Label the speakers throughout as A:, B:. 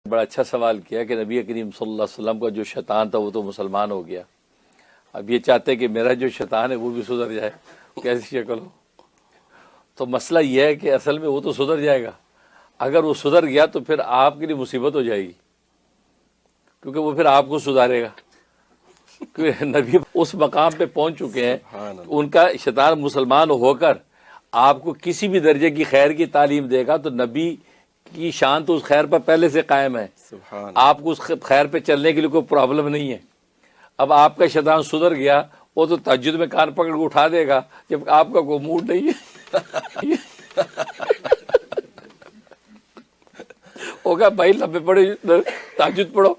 A: بڑا اچھا سوال کیا کہ نبی کریم صلی اللہ علیہ وسلم کا جو شیطان تھا وہ تو مسلمان ہو گیا، اب یہ چاہتے کہ میرا جو شیطان ہے وہ بھی سدھر جائے، کیسی شکل ہو؟ تو مسئلہ یہ ہے کہ اصل میں وہ تو سدھر جائے گا، اگر وہ سدھر گیا تو پھر آپ کے لیے مصیبت ہو جائے گی، کیونکہ وہ پھر آپ کو سدھارے گا، کیونکہ نبی اس مقام پہ پہنچ چکے ہیں ان کا شیطان مسلمان ہو کر آپ کو کسی بھی درجے کی خیر کی تعلیم دے گا تو نبی کی شان تو اس خیر پر پہلے سے قائم ہے، آپ کو اس خیر پہ چلنے کے لیے کوئی پرابلم نہیں ہے۔ اب آپ کا شیطان سدھر گیا، وہ تو تہجد میں کان پکڑ کے اٹھا دے گا جب آپ کا کوئی موڈ نہیں ہے، ہوگا بھائی لمبے پڑے تہجد پڑھو،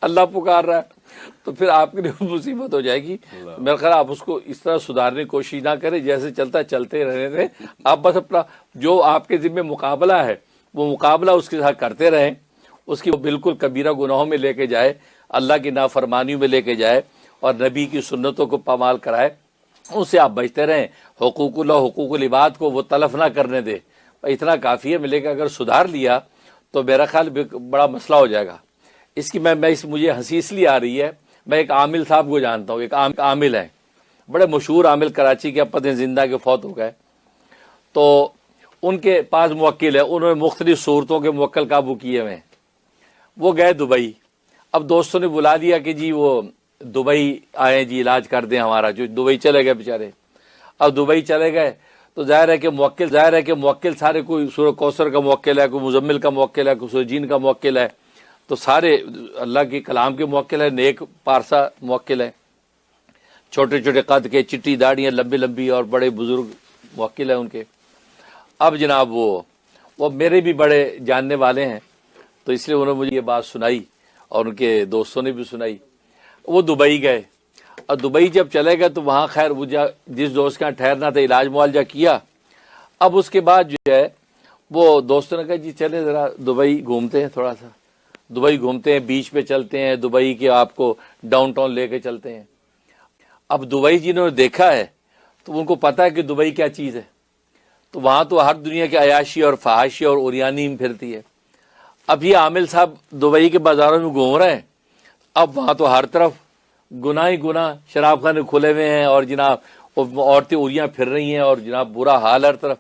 A: اللہ پکار رہا ہے، تو پھر آپ کے لیے مصیبت ہو جائے گی۔ میرا خیال آپ اس کو اس طرح سدھارنے کی کوشش نہ کریں، جیسے چلتا چلتے رہنے دیں، آپ بس اپنا جو آپ کے ذمہ مقابلہ ہے وہ مقابلہ اس کے ساتھ کرتے رہیں، اس کی وہ بالکل کبیرہ گناہوں میں لے کے جائے، اللہ کی نافرمانیوں میں لے کے جائے اور نبی کی سنتوں کو پامال کرائے، اس سے آپ بچتے رہیں، حقوق اللہ حقوق العباد کو وہ تلف نہ کرنے دے، اتنا کافی ہے۔ ملے گا اگر سدھار لیا تو میرا خیال بڑا مسئلہ ہو جائے گا۔ اس کی مجھے ہنسی اس لیے آ رہی ہے، میں ایک عامل صاحب کو جانتا ہوں، ایک عامل ہے، بڑے مشہور عامل، کراچی کے، پتہ زندہ کے فوت ہو گئے، تو ان کے پاس موکل ہے، انہوں نے مختلف صورتوں کے موکل قابو کیے ہوئے ہیں۔ وہ گئے دبئی، اب دوستوں نے بلا دیا کہ جی وہ دبئی آئے جی علاج کر دیں ہمارا، جو دبئی چلے گئے بیچارے۔ اب دبئی چلے گئے تو ظاہر ہے کہ موکل سارے، کوئی سورہ کوثر کا موکل ہے، کوئی مزمل کا موکل ہے، کوئی سورہ جین کا موکل ہے، تو سارے اللہ کے کلام کے موکل ہے، نیک پارسا موکل ہے، چھوٹے چھوٹے قد کے، چٹی داڑیاں لمبی لمبی اور بڑے بزرگ موکل ہیں ان کے۔ اب جناب وہ میرے بھی بڑے جاننے والے ہیں، تو اس لیے انہوں نے مجھے یہ بات سنائی اور ان کے دوستوں نے بھی سنائی۔ وہ دبئی گئے، اور دبئی جب چلے گئے تو وہاں خیر وہ جس دوست کے یہاں ٹھہرنا تھا علاج معالجہ کیا۔ اب اس کے بعد جو ہے وہ دوستوں نے کہا جی چلے ذرا دبئی گھومتے ہیں، تھوڑا سا دبئی گھومتے ہیں، بیچ پہ چلتے ہیں، دبئی کے آپ کو ڈاؤن ٹاؤن لے کے چلتے ہیں۔ اب دبئی جنہوں نے دیکھا ہے تو ان کو پتا ہے کہ دبئی کیا چیز ہے، تو وہاں تو ہر دنیا کی عیاشی اور فحاشی اور اوریانی پھرتی ہے۔ اب یہ عامل صاحب دبئی کے بازاروں میں گھوم رہے ہیں، اب وہاں تو ہر طرف گناہ ہی گناہ، شراب خانے کھلے ہوئے ہیں اور جناب عورتیں اوریاں پھر رہی ہیں اور جناب برا حال ہر طرف۔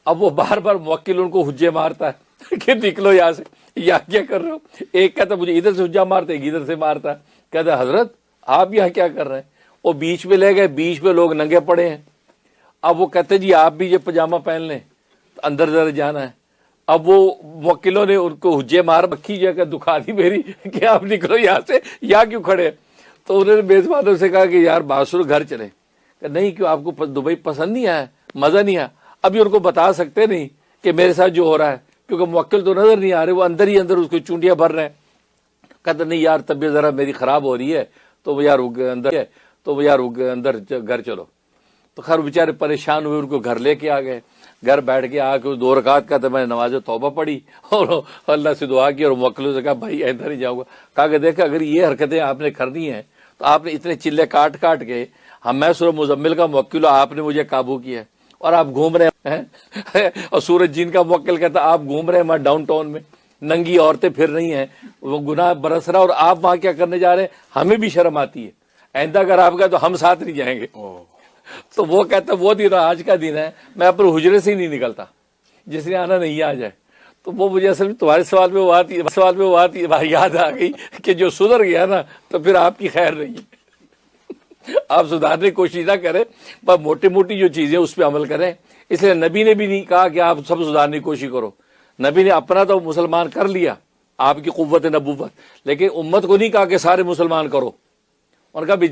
A: اب وہ بار بار موکل ان کو حجے مارتا ہے کہ نکلو یہاں سے، یا کیا کر رہے ہو؟ ایک کہتا مجھے ادھر سے حجہ مارتا ہے، ایک ادھر سے مارتا ہے، کہتا حضرت آپ یہاں کیا کر رہے ہیں؟ وہ بیچ میں لے گئے، بیچ میں لوگ ننگے پڑے ہیں، اب وہ کہتے جی آپ بھی یہ پاجامہ پہن لیں، اندر ذرا جانا ہے۔ اب وہ موکلوں نے ان کو حجے مار بکھی جگہ دکھا دی میری کہ آپ نکلو یہاں سے، یہاں کیوں کھڑے؟ تو انہوں نے میزبانوں سے کہا کہ یار باسر گھر چلیں، کہ نہیں کیوں آپ کو دبئی پسند نہیں آیا، مزہ نہیں آیا؟ ابھی ان کو بتا سکتے نہیں کہ میرے ساتھ جو ہو رہا ہے، کیونکہ موکل تو نظر نہیں آ رہے، وہ اندر ہی اندر اس کو چونٹیاں بھر رہے ہیں۔ کہتے نہیں یار طبیعت ذرا میری خراب ہو رہی ہے، تو وہ یار اندر گھر چلو۔ تو خیر بیچارے پریشان ہوئے، ان کو گھر لے کے آ گئے، گھر بیٹھ کے آ کے 2 رکعت کا تو میں نے نماز توبہ پڑھی اور اللہ سے دعا کی، اور موکلوں سے کہا بھائی ایسا نہیں جاؤں گا۔ کہا کہ دیکھا اگر یہ حرکتیں آپ نے کرنی ہیں تو آپ نے اتنے چلے کاٹ کے، میں سورہ مزمل کا موکل ہوں، آپ نے مجھے قابو کیا ہے اور آپ گھوم رہے ہیں، اور سورج جین کا موکل کہتا آپ گھوم رہے ہیں وہاں ڈاؤن ٹاؤن میں، ننگی عورتیں پھر رہی ہیں، وہ گناہ برس رہا اور آپ وہاں کیا کرنے جا رہے ہیں؟ ہمیں بھی شرم آتی ہے، آئندہ اگر آپ کا تو ہم ساتھ نہیں جائیں گے۔ تو وہ کہتا وہ دن آج کا دن ہے، میں اپنے حجرے سے ہی نہیں نکلتا، جس نے آنا نہیں آ جائے۔ تو وہ مجھے اصل میں تمہارے سوال میں وہ آتی یاد آ گئی کہ جو سدھر گیا نا تو پھر آپ کی خیر نہیں ہے، آپ سدھارنے کی کوشش نہ کریں، پر موٹی موٹی جو چیزیں اس پہ عمل کریں۔ اس لیے نبی نے بھی نہیں کہا کہ آپ سب سدھارنے کی کوشش کرو، نبی نے اپنا تو مسلمان کر لیا، آپ کی قوت نبوت، لیکن امت کو نہیں کہا کہ سارے مسلمان کرو، ان کا بھی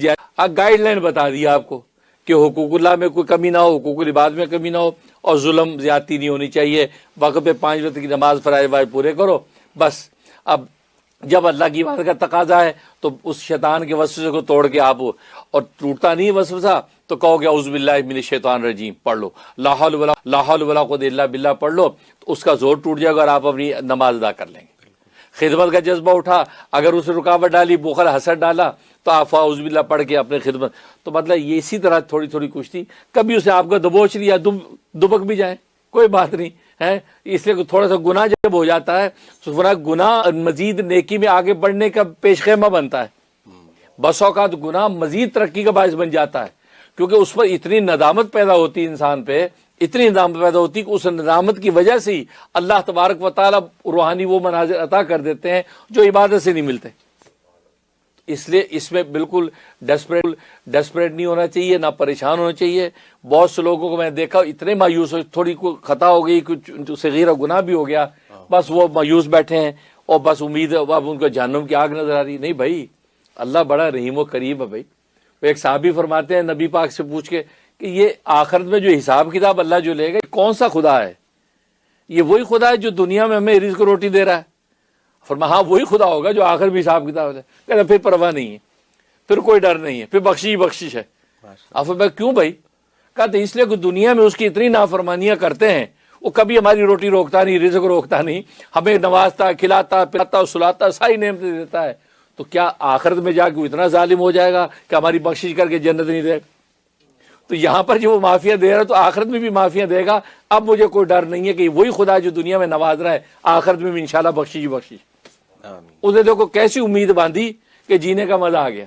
A: گائیڈ لائن بتا دیا آپ کو کہ حقوق اللہ میں کوئی کمی نہ ہو، حقوق العباد میں کمی نہ ہو، اور ظلم زیادتی نہیں ہونی چاہیے، وقت پہ 5 وقت کی نماز فرائض واجب پورے کرو بس۔ اب جب اللہ کی عبادت کا تقاضا ہے تو اس شیطان کے وسوسے کو توڑ کے آپ، اور ٹوٹتا نہیں وسوسہ تو کہو کہ اعوذ باللہ من الشیطان الرجیم پڑھ لو، لا حول ولا قوت الا باللہ پڑھ لو، تو اس کا زور ٹوٹ جائے گا اور آپ اپنی نماز ادا کر لیں گے۔ خدمت کا جذبہ اٹھا، اگر اسے رکاوٹ ڈالی، بخل حسد ڈالا، تو آپ اعوذ باللہ پڑھ کے اپنے خدمت، تو مطلب یہ اسی طرح تھوڑی تھوڑی کچھ تھی، کبھی اسے آپ کا دبوچ لیا، دبک بھی جائیں کوئی بات نہیں، ہے، اس لیے تھوڑا سا گناہ جب ہو جاتا ہے تو گناہ مزید نیکی میں آگے بڑھنے کا پیش خیمہ بنتا ہے. بس اوقات گناہ مزید ترقی کا باعث بن جاتا ہے، کیونکہ اس پر اتنی ندامت پیدا ہوتی ہے انسان پہ، اتنی ندامت پیدا ہوتی ہے کہ اس ندامت کی وجہ سے ہی اللہ تبارک و تعالیٰ روحانی وہ مناظر عطا کر دیتے ہیں جو عبادت سے نہیں ملتے. اس لیے اس میں بالکل ڈیسپریٹ نہیں ہونا چاہیے، نہ پریشان ہونا چاہیے. بہت سے لوگوں کو میں نے دیکھا اتنے مایوس ہو، تھوڑی کوئی خطا ہو گئی، کچھ صغیرہ گناہ بھی ہو گیا، بس وہ مایوس بیٹھے ہیں اور بس امید اب ان کو جہنم کی آگ نظر آ رہی. نہیں بھائی، اللہ بڑا رحیم و کریم ہے. بھائی ایک صحابی فرماتے ہیں نبی پاک سے پوچھ کے کہ یہ آخرت میں جو حساب کتاب اللہ جو لے گا کون سا خدا ہے؟ یہ وہی خدا ہے جو دنیا میں ہمیں رزق روٹی دے رہا ہے؟ فرمایا ہاں وہی خدا ہوگا جو آخر بھی حساب کتاب ہے. کہتا پھر پرواہ نہیں ہے، پھر کوئی ڈر نہیں ہے، پھر بخشش ہے. اب میں کیوں بھائی؟ کہتے اس لیے کہ دنیا میں اس کی اتنی نافرمانیاں کرتے ہیں، وہ کبھی ہماری روٹی روکتا نہیں، رزق روکتا نہیں، ہمیں نوازتا، کھلاتا، پلاتا، سلاتا، ساری نعمتیں دیتا ہے. تو کیا آخرت میں جا کے اتنا ظالم ہو جائے گا کہ ہماری بخشش کر کے جنت نہیں دے گا؟ تو یہاں پر جو وہ معافیاں دے رہا ہے تو آخرت میں بھی معافیاں دے گا. اب مجھے کوئی ڈر نہیں ہے کہ وہی خدا جو دنیا میں نواز رہا ہے آخرت میں بھی انشاءاللہ بخشش. اسے دیکھو کیسی امید باندھی کہ جینے کا مزہ آ گیا.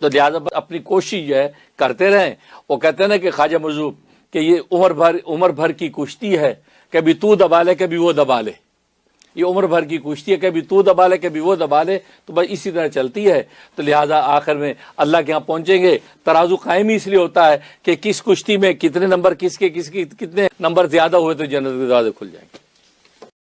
A: تو لہٰذا اپنی کوشش جو ہے کرتے رہیں. وہ کہتے ہیں نا کہ خواجہ مجذوب کہ یہ عمر بھر کی کشتی ہے، کبھی تو دبا لے کبھی وہ دبا لے. یہ عمر بھر کی کشتی ہے، کبھی تو دبا لے کبھی وہ دبا لے، تو بس اسی طرح چلتی ہے. تو لہٰذا آخر میں اللہ کے ہاں پہنچیں گے. ترازو قائم ہی اس لیے ہوتا ہے کہ کس کشتی میں کتنے نمبر کتنے نمبر زیادہ ہوئے تو جنت کے دروازے کھل جائیں گے.